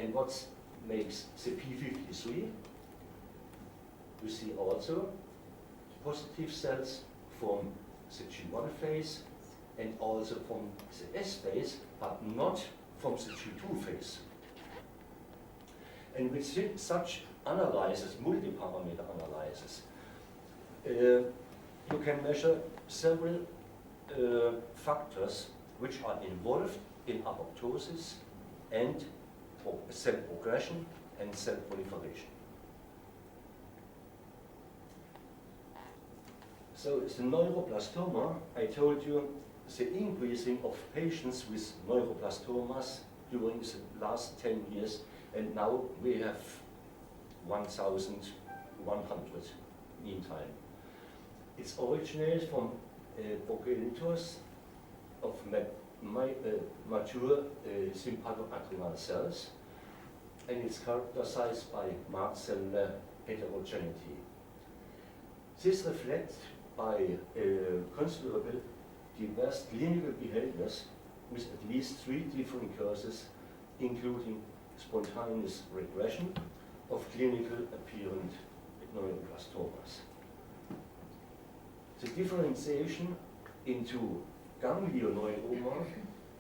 And what makes the P53? You see also positive cells from the G1 phase and also from the S phase, but not from the G2 phase. And with such analysis, multi-parameter analysis, you can measure several factors which are involved in apoptosis and cell progression and cell proliferation. So the neuroblastoma, I told you, the increasing of patients with neuroblastomas during the last 10 years, and now we have 1,100 meantime. It's originated from progenitors of mature sympathoadrenal cells, and it's characterized by marked cellular heterogeneity. This reflects by considerable diverse clinical behaviors with at least 3 different causes, including spontaneous regression of clinical apparent neuroblastomas. The differentiation into ganglioneuroma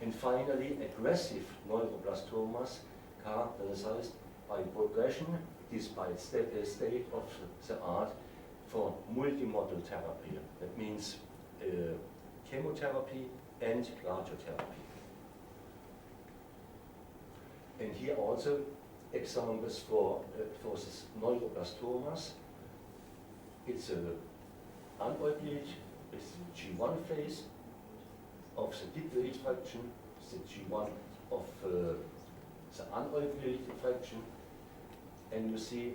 and finally aggressive neuroblastomas characterized by progression despite state of the art for multimodal therapy. That means chemotherapy and radiotherapy. And here also examples for these neuroblastomas. It's an aneuploid with G1 phase of the diploid fraction, the G1 of the aneuploid fraction, and you see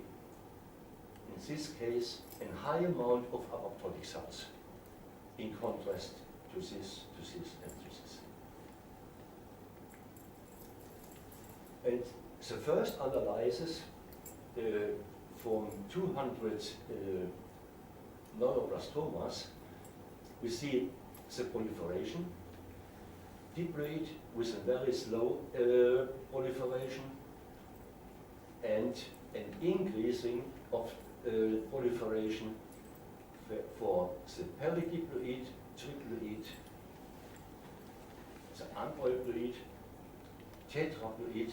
in this case a high amount of apoptotic cells in contrast to this and to this. And the first analysis from 200 neuroblastomas, we see the proliferation, diploid with a very slow proliferation, and an increasing of proliferation for the peridiploid, triploid, the aneuploid, tetraploid,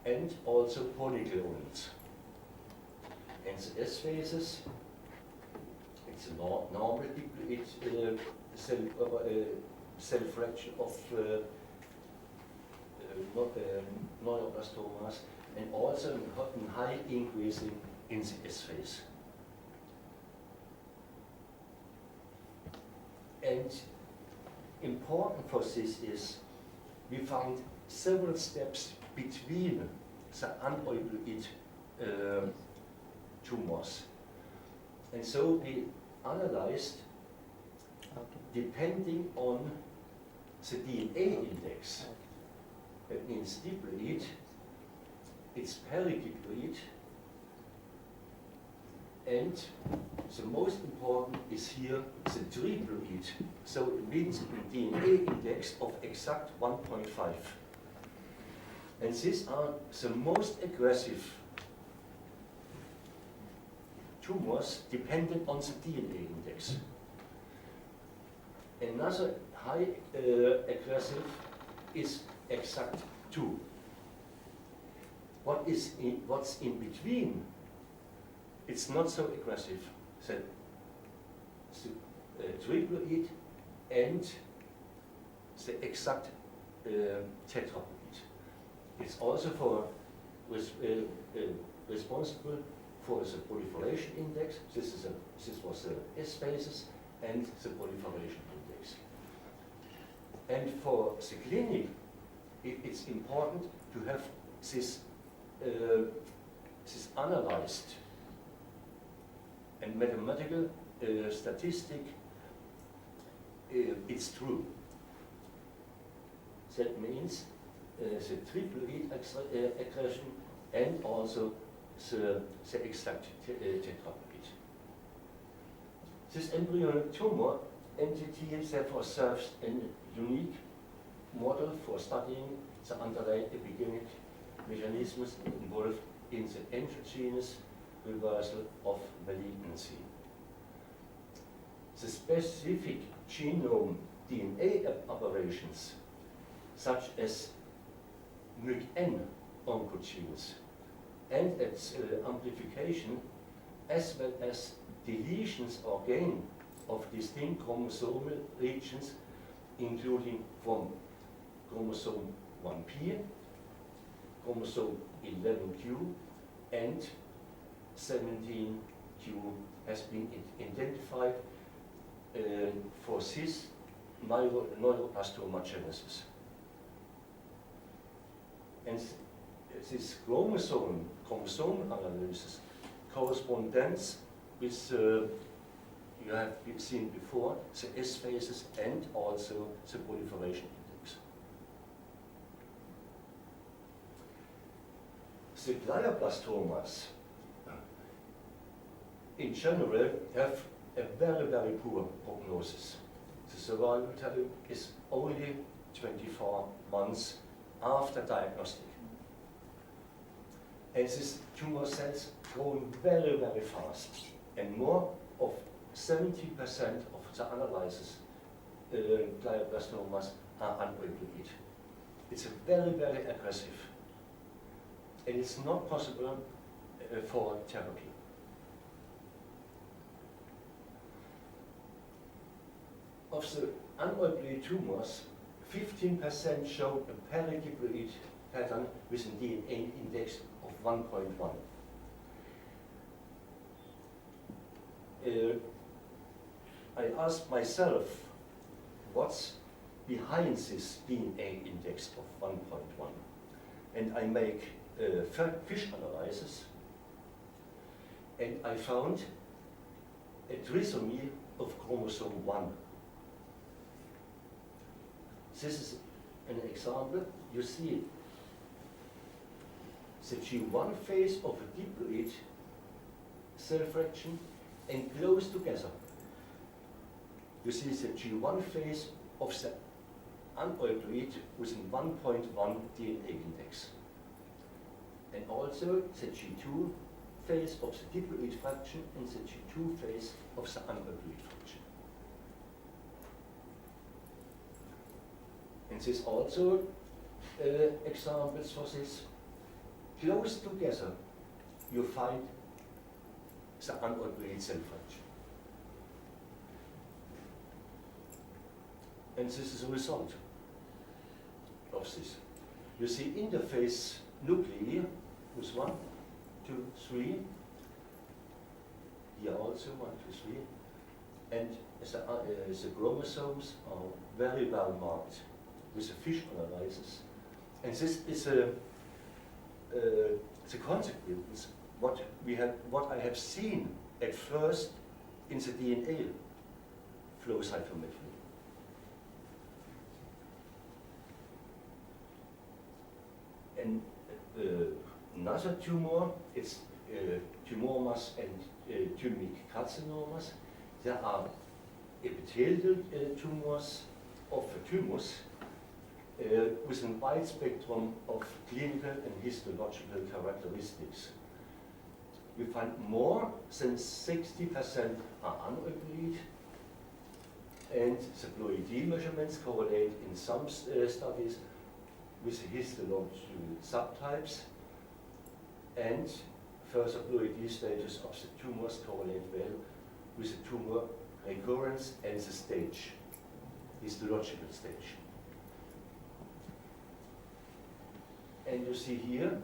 and also polyclonals. And the S phases, it's a normal diploid cell fraction of neuroblastomas, and also a high increasing in the S phase. And important for this is we found several steps between the aneuploid tumors. And so we analyzed, depending on the DNA index, that means diploid, it's peridiploid, and the most important is here the triploid. So it means a DNA index of exact 1.5. And these are the most aggressive tumors dependent on the DNA index. Another high aggressive is exact 2. What's in between, it's not so aggressive. So triploid and the exact tetraploid. It's also responsible for the proliferation index. This was the S phases and the proliferation index. And for the clinic, it's important to have this analyzed and mathematical statistic. It's true. That means the triploid aggression and also the exact tetraploid. This embryonic tumor entity therefore serves a unique model for studying the underlying epigenetic mechanisms involved in the endogenous reversal of malignancy. The specific genome DNA aberrations, such as MYC-N oncogenes and its amplification, as well as deletions or gain of distinct chromosomal regions, including from chromosome 1p, chromosome 11q, and 17q, has been identified for cis neuroblastomagenesis. And this chromosome analysis corresponds with you have seen before the S phases and also the proliferation index. The glioblastomas in general have a very, very poor prognosis. The survival time is only 24 months after diagnostic. And these tumor cells growing very, very fast. And more of 70% of the analysis glioblastomas are aneuploid. It's very, very aggressive. And it's not possible for therapy. Of the aneuploid tumors, 15% show a paradiploid pattern with a DNA index of 1.1. I asked myself, what's behind this DNA index of 1.1? And I make fish analysis, and I found a trisomy of chromosome 1. This is an example. You see the G1 phase of a diploid cell fraction and close together. You see the G1 phase of the aneuploid with a 1.1 DNA index. And also the G2 phase of the diploid fraction and the G2 phase of the aneuploid fraction. And this also examples for this. Close together, you find the aneuploid cell fraction. And this is a result of this. You see interface nuclei with 1, 2, 3. Here also 1, 2, 3. And the chromosomes are very well marked with a fish analysis. And this is the consequence what I have seen at first in the DNA flow cytometry. And another tumor, it's tumomas and thymic carcinomas. There are epithelial tumors of the thymus with a wide spectrum of clinical and histological characteristics. We find more than 60% are aneuploid, and the ploidy measurements correlate in some studies with the histological subtypes, and further ploidy status of the tumors correlate well with the tumor recurrence and the stage, histological stage. And you see here,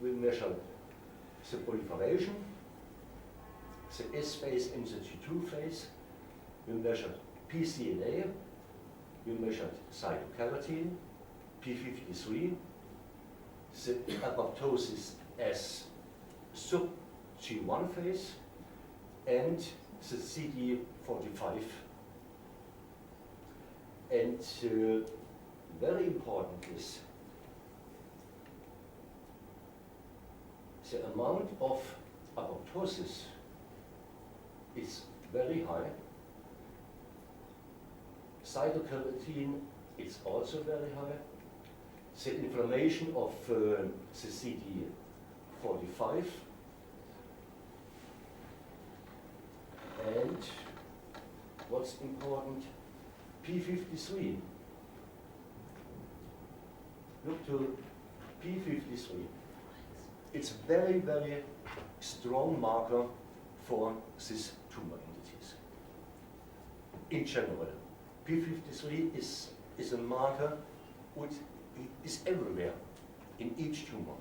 we measure the proliferation, the S phase and the G2 phase. We measured PCNA, we measured cytokeratin, P53, the apoptosis as sub G1 phase, and the CD45. And very important is the amount of apoptosis is very high. Cytokeratin is also very high. the inflammation of the CD45 and what's important, P53. Look to P53. It's a very, very strong marker for these tumor entities. In general, P53 is a marker which is everywhere in each tumor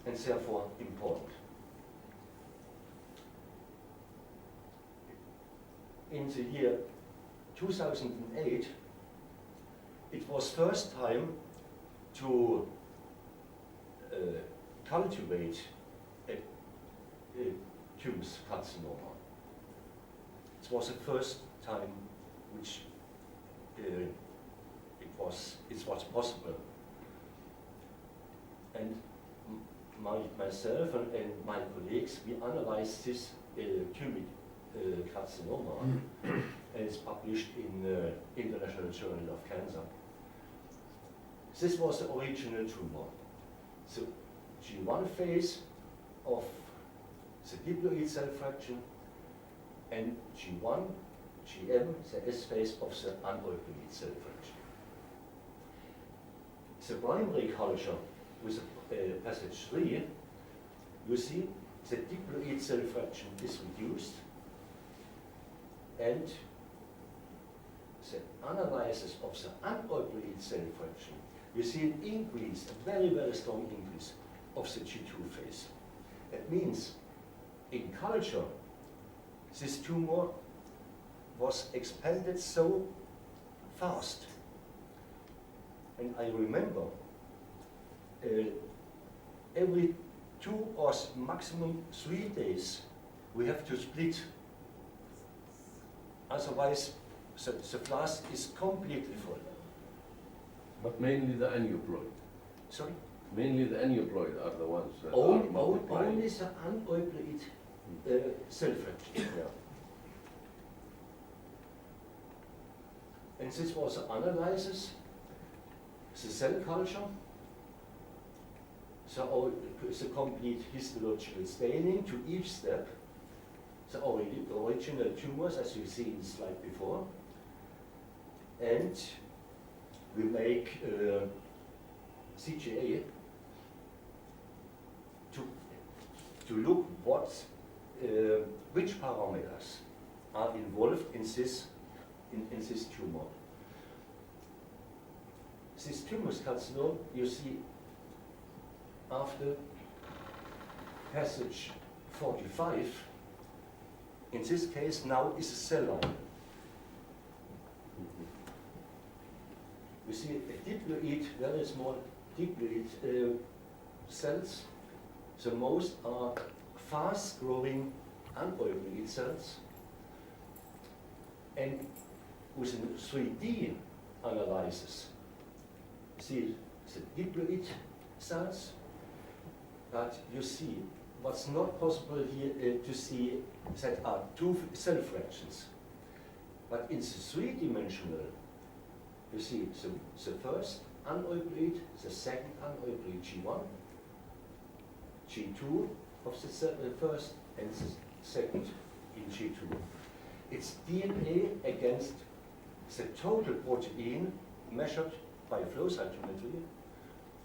and therefore important. In the year 2008, it was first time to cultivate a tumor carcinoma. It was the first time which it was possible. And myself and my colleagues, we analyzed this tumor carcinoma, and it's published in the International Journal of Cancer. This was the original tumor. The G1 phase of the diploid cell fraction and G1, GM, the S phase of the aneuploid cell fraction. The primary culture with passage 3, you see the diploid cell fraction is reduced, and the analysis of the aneuploid cell fraction, you see an increase, a very, very strong increase of the G2 phase. That means in culture, this tumor was expanded so fast. And I remember every 2 or maximum 3 days we have to split. Otherwise, the flask is completely full. But mainly the aneuploid. Sorry? Mainly the aneuploid are the ones that are multiplying. Only the aneuploid cell fraction. Yeah. And this was the analysis, the cell culture, the complete histological staining to each step, the original tumors as you see in the slide before, and we make CGA to look which parameters are involved in this tumor. This tumor carcinoma you see after passage 45, in this case now is a cell line. We see a diploid, very small diploid cells. The most are fast-growing aneuploid cells. And with a 3D analysis, see the diploid cells, but you see what's not possible here to see that are 2 cell fractions. But in the 3-dimensional, you see the first aneuploid, the second aneuploid G1, G2 of the first and the second in G2. It's DNA against the total protein measured by flow cytometry,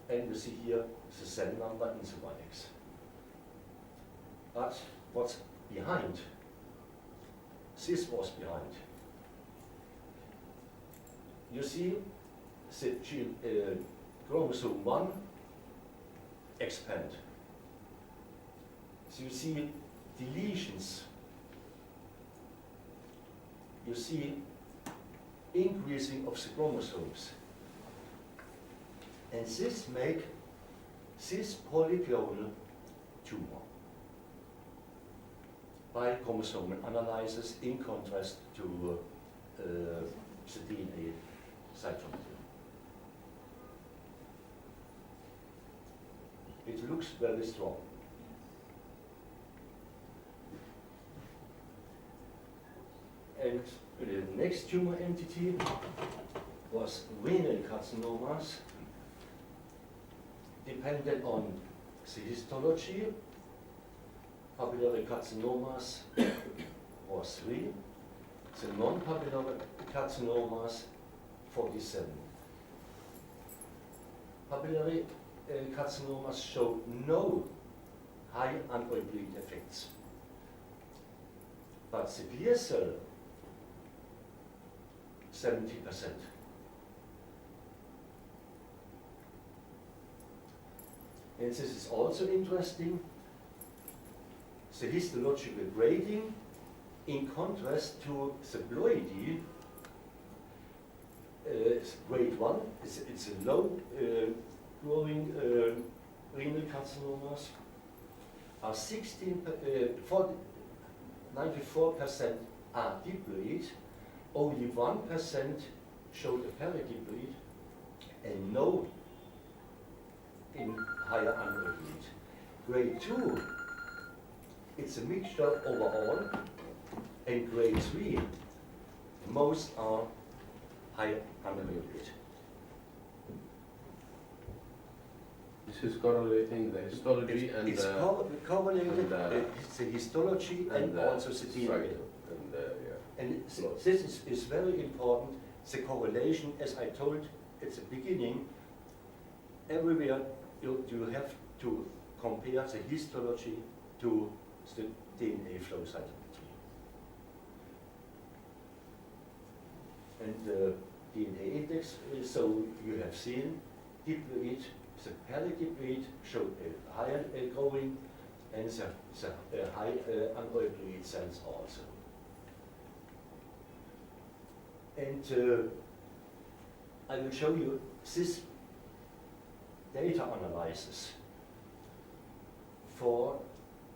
and you see here the cell number in the 1x. But what's behind? This was behind. You see the chromosome 1 expand. So you see deletions. You see increasing of the chromosomes. And this make this polyclonal tumor by chromosomal analysis in contrast to the DNA cytometry. It looks very strong. And the next tumor entity was renal carcinomas. dependent on the histology. Papillary carcinomas was 3. The non-papillary carcinomas, 47. Papillary carcinomas show no high aneuploid effects. But the clear cell, 70%. And this is also interesting. The histological grading, in contrast to the ploidy, grade 1, it's a low growing renal carcinomas, are 94% are diploid, only 1% showed a peridiploid, and no in higher aneuploid. Grade 2, it's a mixture overall, and grade 3, most are high aneuploid. This is correlating the histology and it's correlated the histology and also the DNA. And this is very important, the correlation, as I told at the beginning, everywhere you have to compare the histology to the DNA flow cytometry. And the DNA index, so you have seen diploid, the peridiploid showed a higher growing, and the high aneuploid cells also. And I will show you this data analysis for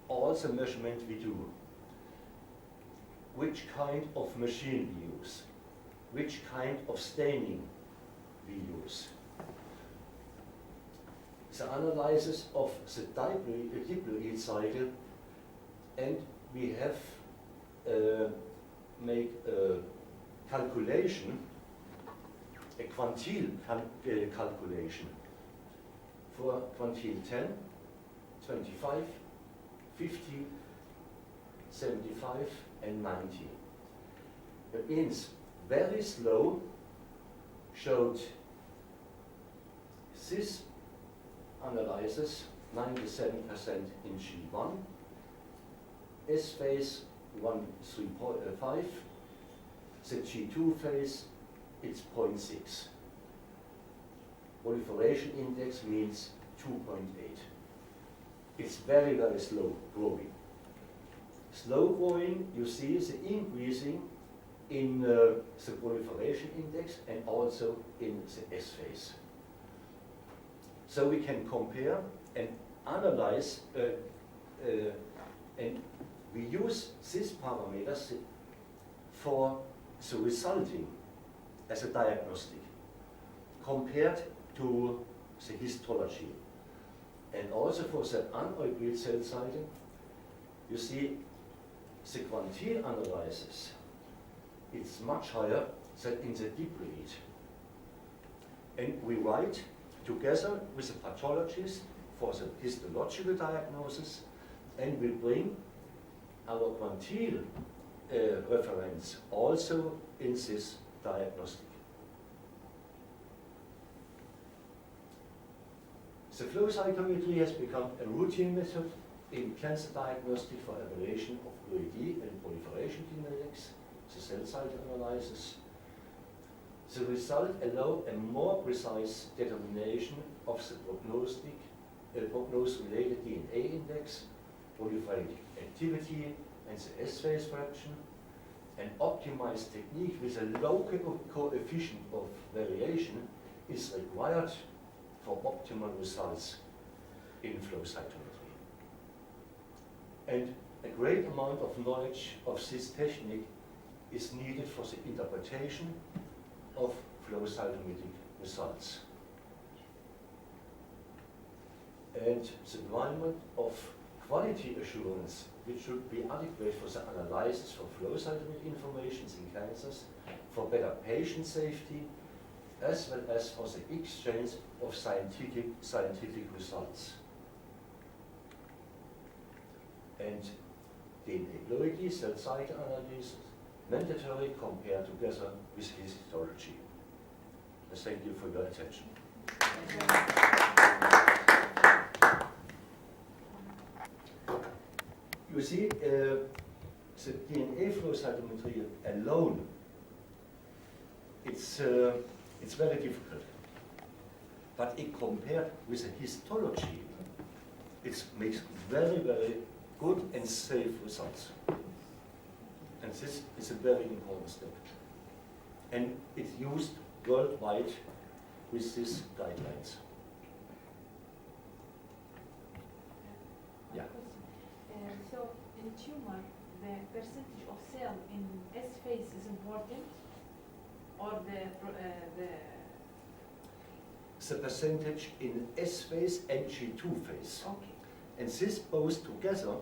all the measurement we do. Which kind of machine we use, which kind of staining we use. The analysis of the diploid cycle, and we have made a calculation, a quantile calculation for quantile 10, 25, 50, 75, and 90. That means very slow showed this analysis 97% in G1, S phase 1.35, the G2 phase it's 0.6. Proliferation index means 2.8. It's very, very slow growing. Slow growing, you see the increasing in the proliferation index and also in the S phase. So we can compare and analyze, and we use these parameters for the resulting as a diagnostic compared to the histology. And also for the aneuploid cell cycle, you see the quantile analysis, it's much higher than in the diploid. And we write together with the pathologist for the histological diagnosis, and we bring our quantile reference also in this diagnostic. The flow cytometry has become a routine method in cancer diagnostic for evaluation of ploidy and proliferation kinetics, the cell cycle analysis. The result allows a more precise determination of the prognosis-related DNA index, proliferating activity, and the S phase fraction. An optimized technique with a low coefficient of variation is required for optimal results in flow cytometry. And a great amount of knowledge of this technique is needed for the interpretation of flow cytometric results. And the environment of quality assurance, which should be adequate for the analysis for flow cytometric information in cancers, for better patient safety, as well as for the exchange of scientific results. And the haploidy cell cycle analysis mandatory compared together with histology. Thank you for your attention. You see, the DNA flow cytometry alone, it's very difficult. But it compared with the histology, it makes very, very good and safe results. And this is a very important step. And it's used worldwide with these guidelines. Yeah. So in tumor, the percentage of cell in S phase is important, or the percentage in S phase and G2 phase. Okay. And this both together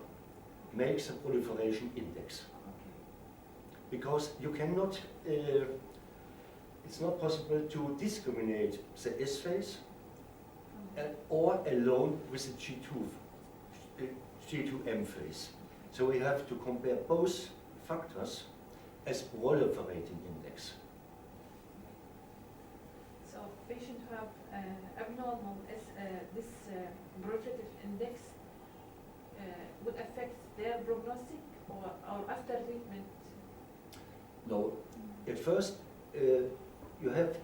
makes a proliferation index. Okay. Because you cannot, it's not possible to discriminate the S phase or alone with the G2M phase. So we have to compare both factors as proliferating index. So patients who have abnormal this proliferative index would affect their prognostic or after treatment? No, at first you have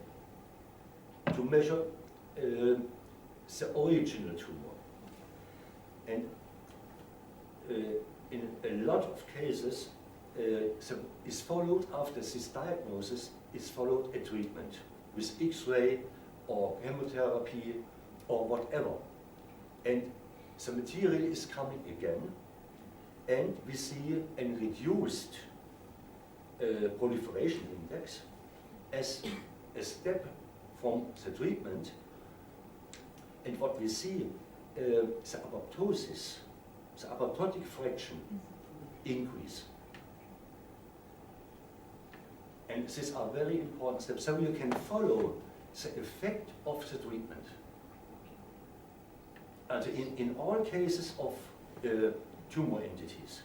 to measure the original tumor. And in a lot of cases, is followed after this diagnosis, is followed a treatment with X-ray or chemotherapy or whatever. And the material is coming again, and we see a reduced proliferation index as a step from the treatment. And what we see, the apoptosis, the apoptotic fraction increase. And these are very important steps, so you can follow the effect of the treatment. And in all cases of tumor entities,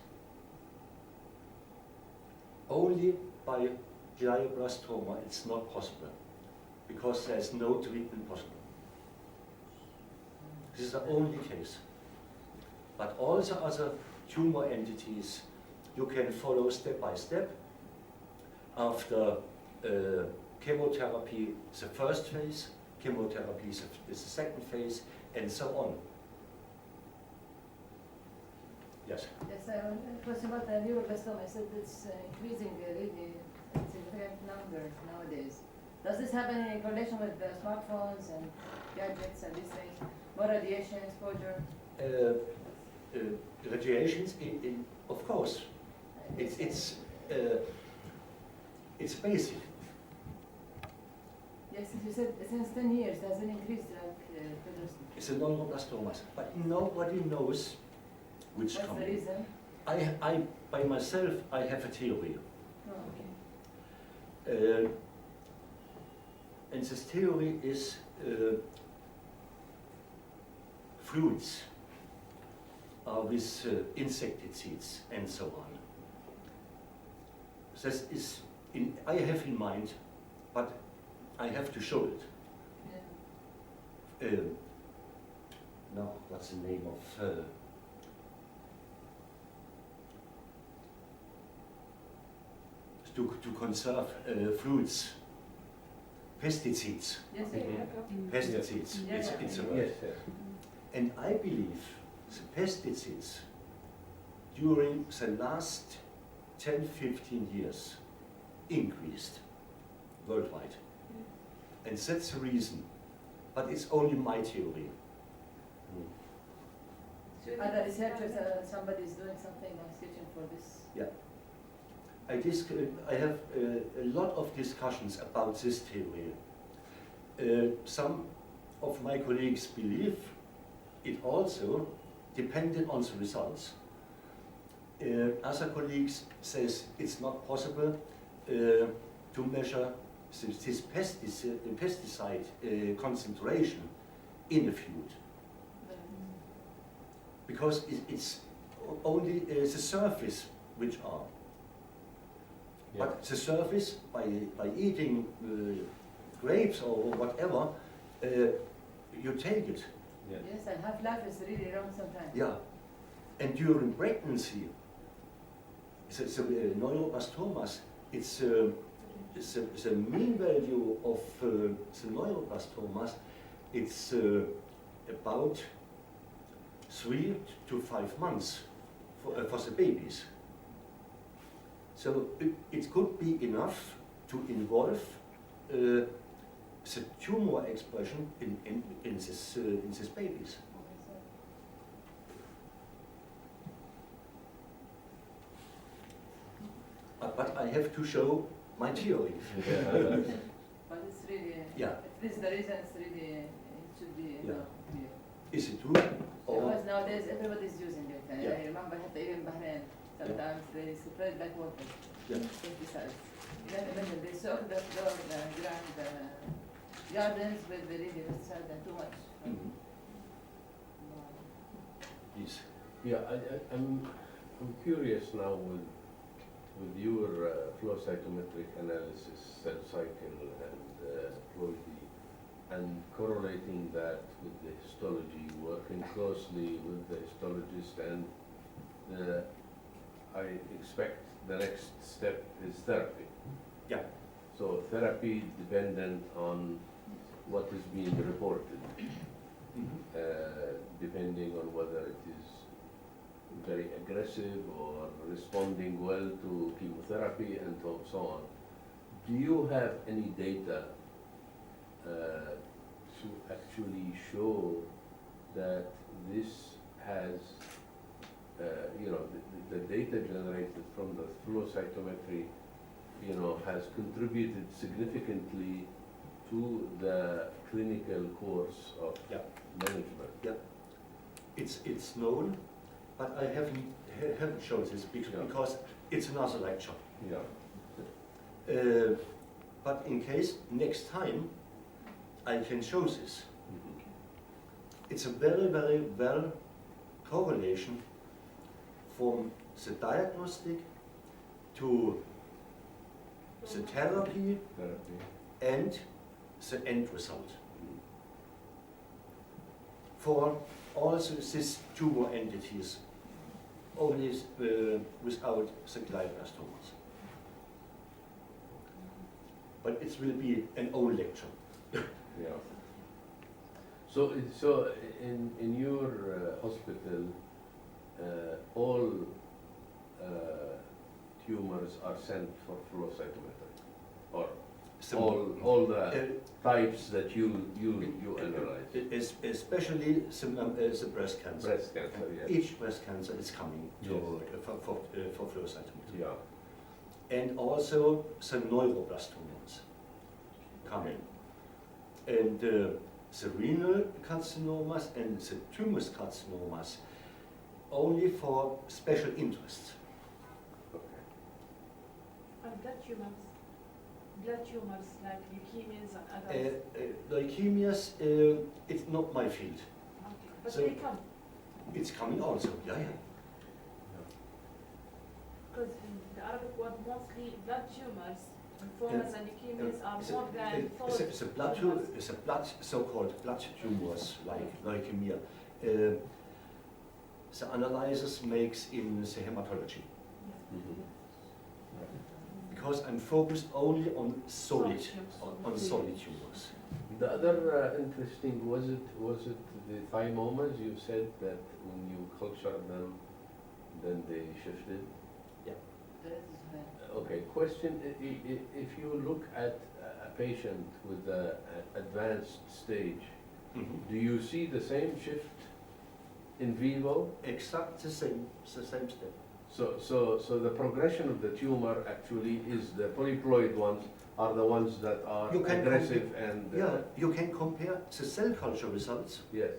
only by glioblastoma it's not possible, because there is no treatment possible. This is the only case. But all the other tumor entities you can follow step by step. After chemotherapy, the first phase, chemotherapy is the second phase, and so on. Yes? Yes, a question about the neuroblastoma. I said it's increasing really in significant numbers nowadays. Does this have any correlation with the smartphones and gadgets and these things? More radiation exposure? Radiations, of course, it's basic. Yes, you said since 10 years, does it increase like prognostic? It's a neuroblastomas, but nobody knows which What's company. the reason? I by myself, I have a theory. Oh, okay. And this theory is fluids with insecticides and so on. This is, I have in mind, but I have to show it. Yeah. Now, what's the name of? To conserve fluids, pesticides. Yes, Pesticides, Yes. it's a word. Yes, yes. And I believe the pesticides during the last 10-15 years increased worldwide. And that's the reason. But it's only my theory. Other researchers, somebody is doing something on stitching for this. Yeah. I have a lot of discussions about this theory. Some of my colleagues believe it also depended on the results. Other colleagues says it's not possible to measure this pesticide concentration in the food. Because it's only the surface which are. Yeah. But the surface, by eating grapes or whatever, you take it. Yeah. Yes, and half-life is really long sometimes. Yeah. And during pregnancy, the neuroblastomas, it's the mean value of the neuroblastomas, it's about 3 to 5 months for the babies. So it could be enough to involve the tumor expression in these babies. But I have to show my theory. But it's really, Yeah. this is the reason it's really, it should be, you know, clear. Is it true? Or Because nowadays everybody's using it. Yeah. I remember even Bahrain, sometimes they spread like water, yeah. pesticides. Imagine they soak the floor, the ground, the gardens with the really pesticide and too much. Mhm. Yes. Yeah, I'm curious now with your flow cytometric analysis, cell cycle, and ploidy, and correlating that with the histology, working closely with the histologist, and I expect the next step is therapy. Yeah. So therapy dependent on what is being reported, depending on whether it is very aggressive or responding well to chemotherapy and so on. Do you have any data to actually show that this has, the data generated from the flow cytometry, has contributed significantly to the clinical course of Yeah. management? Yeah. It's known, but I haven't shown this because it's another lecture. Yeah. But in case next time I can show this. It's a very, very well correlation from the diagnostic to the therapy and the end result. For also these tumor entities, only without the glioblastomas. But it will be an old lecture. Yeah. So in your hospital, all tumors are sent for flow cytometry, or all the types that you analyze. Especially the breast cancer. Breast cancer, yes. Each breast cancer is coming to, Yes. for flow cytometry. Yeah. And also the neuroblastomas coming. And the renal carcinomas and the tumor carcinomas only for special interests. Okay. And blood tumors like leukemias and others. Leukemias, it's not my field. Okay. But so- they come, It's coming also, yeah. because in the Arabic word, mostly blood tumors, lymphomas and leukemias are It's more than solid it's a blood tumors. it's a blood, so-called blood tumors like leukemia. The analysis makes in the hematology because I'm focused only on solid tumors. The other interesting, was it the thymomas? You said that when you cultured them, then they shifted. That is fine. Okay, question, if you look at a patient with an advanced stage, do you see the same shift in vivo? Exact the same step. So the progression of the tumor actually is the polyploid ones are the ones that are You can aggressive and... Yeah, you can compare the cell culture results Yes,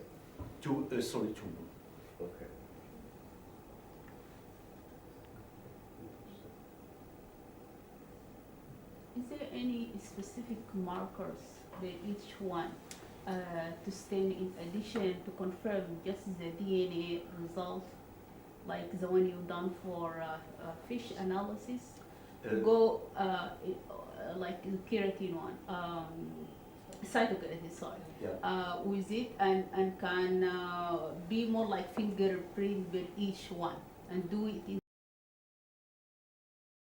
to a solid tumor. okay. Is there any specific markers for each one to stain in addition to confirm just the DNA result, like the one you done for fish analysis? To go like the keratin one, cytokeratin, sorry, Yeah. with it, and can be more like fingerprint with each one and do it in